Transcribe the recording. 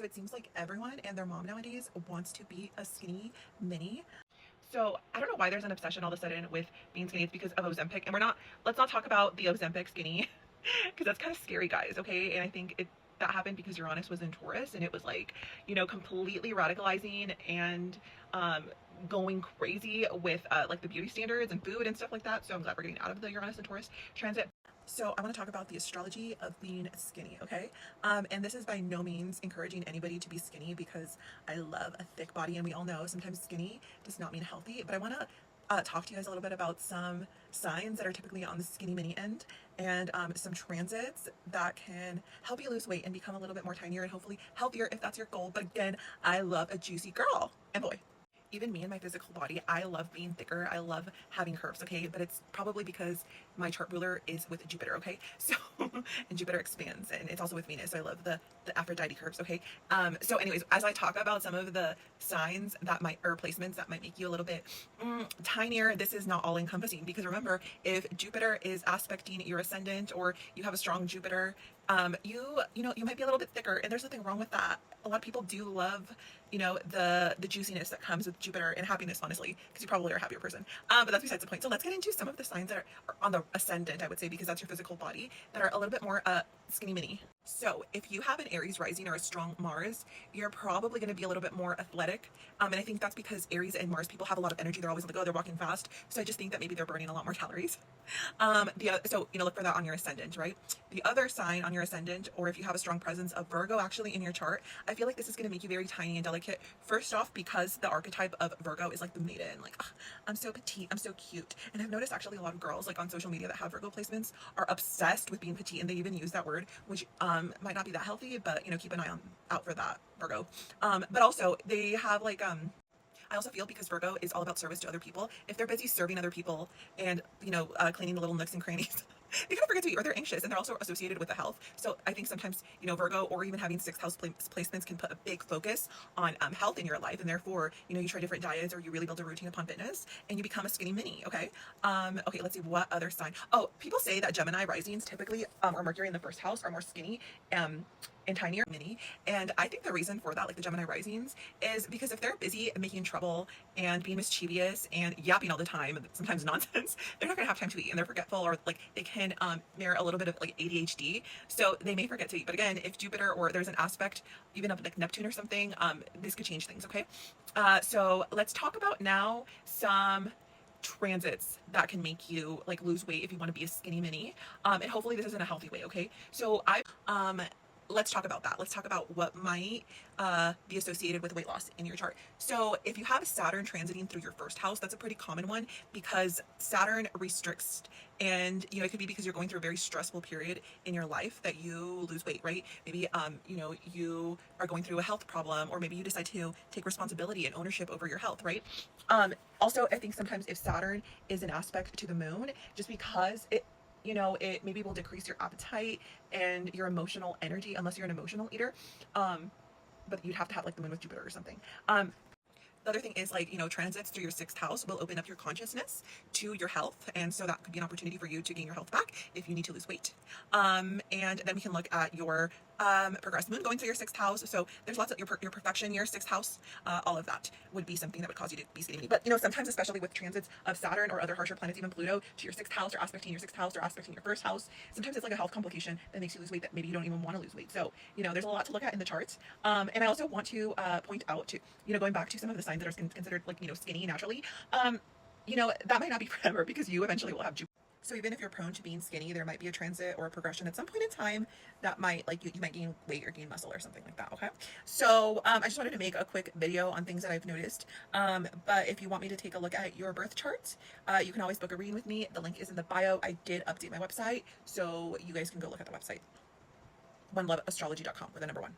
So it seems like everyone and their mom nowadays wants to be a skinny mini. So I don't know why there's an obsession all of a sudden with being skinny. It's because of Ozempic, and let's not talk about the Ozempic skinny because that's kind of scary, guys. Okay, and I think that happened because Uranus was in Taurus, and it was like, completely radicalizing and going crazy with like the beauty standards and food and stuff like that. So I'm glad we're getting out of the Uranus and Taurus transit. So I want to talk about the astrology of being skinny, okay? And this is by no means encouraging anybody to be skinny because I love a thick body, and we all know sometimes skinny does not mean healthy. But I want to talk to you guys a little bit about some signs that are typically on the skinny mini end, and some transits that can help you lose weight and become a little bit more tinier and hopefully healthier if that's your goal. But again, I love a juicy girl and boy. Even me and my physical body, I love being thicker. I love having curves, okay? But it's probably because my chart ruler is with Jupiter, okay? So, and Jupiter expands, and it's also with Venus. So I love the Aphrodite curves, okay? So anyways, as I talk about some of the signs that might, or placements that might make you a little bit tinier, this is not all encompassing, because remember, if Jupiter is aspecting your ascendant, or you have a strong Jupiter, you might be a little bit thicker, and there's nothing wrong with that. A lot of people do love, the juiciness that comes with Jupiter, and happiness, honestly, because you probably are a happier person. But that's besides the point. So let's get into some of the signs that are on the ascendant, I would say, because that's your physical body, that are a little bit more skinny mini. So if you have an Aries rising or a strong Mars, you're probably going to be a little bit more athletic. And I think that's because Aries and Mars people have a lot of energy. They're always on the go. They're walking fast. So I just think that maybe they're burning a lot more calories. So look for that on your ascendant, right? The other sign on your ascendant, or if you have a strong presence of Virgo actually in your chart, I feel like this is going to make you very tiny and delicate. First off, because the archetype of Virgo is like the maiden, like, oh, I'm so petite, I'm so cute. And I've noticed actually a lot of girls like on social media that have Virgo placements are obsessed with being petite, and they even use that word, which might not be that healthy, but keep an eye out for that, Virgo. But also they have like I also feel, because Virgo is all about service to other people, if they're busy serving other people and cleaning the little nooks and crannies, they kind of forget to eat, or they're anxious, and they're also associated with the health. So I think sometimes Virgo, or even having sixth house placements, can put a big focus on health in your life, and therefore you try different diets, or you really build a routine upon fitness, and you become a skinny mini. Okay. Okay, let's see what other sign. Oh, people say that Gemini risings typically, or Mercury in the first house, are more skinny and tinier mini. And I think the reason for that, like the Gemini risings, is because if they're busy making trouble and being mischievous and yapping all the time, sometimes nonsense, they're not gonna have time to eat, and they're forgetful, or like they can mirror a little bit of like ADHD, so they may forget to eat. But again, if Jupiter, or there's an aspect even of like Neptune or something, this could change things. Okay. So let's talk about now some transits that can make you like lose weight if you want to be a skinny mini, and hopefully this is in a healthy way. Okay, so let's talk about that. Let's talk about what might be associated with weight loss in your chart. So if you have Saturn transiting through your first house, that's a pretty common one, because Saturn restricts, and it could be because you're going through a very stressful period in your life that you lose weight, right? Maybe you are going through a health problem, or maybe you decide to take responsibility and ownership over your health, right? Also, I think sometimes if Saturn is an aspect to the moon, just because it maybe will decrease your appetite and your emotional energy, unless you're an emotional eater. But you'd have to have like the moon with Jupiter or something. The other thing is, like, transits through your sixth house will open up your consciousness to your health. And so that could be an opportunity for you to gain your health back if you need to lose weight. And then we can look at your progressed moon going through your sixth house. So there's lots of your perfection, your sixth house, all of that would be something that would cause you to be skinny. But, sometimes, especially with transits of Saturn or other harsher planets, even Pluto, to your sixth house, or aspecting your sixth house, or aspecting your first house, sometimes it's like a health complication that makes you lose weight that maybe you don't even want to lose weight. So, there's a lot to look at in the charts. And I also want to point out to, going back to some of the signs that are considered like, skinny naturally, that might not be forever, because you eventually will have Jupiter. So even if you're prone to being skinny, there might be a transit or a progression at some point in time that might, like, you might gain weight or gain muscle or something like that. Okay. So I just wanted to make a quick video on things that I've noticed. But if you want me to take a look at your birth chart, you can always book a reading with me. The link is in the bio. I did update my website, so you guys can go look at the website. OneLoveAstrology.com with the number 1.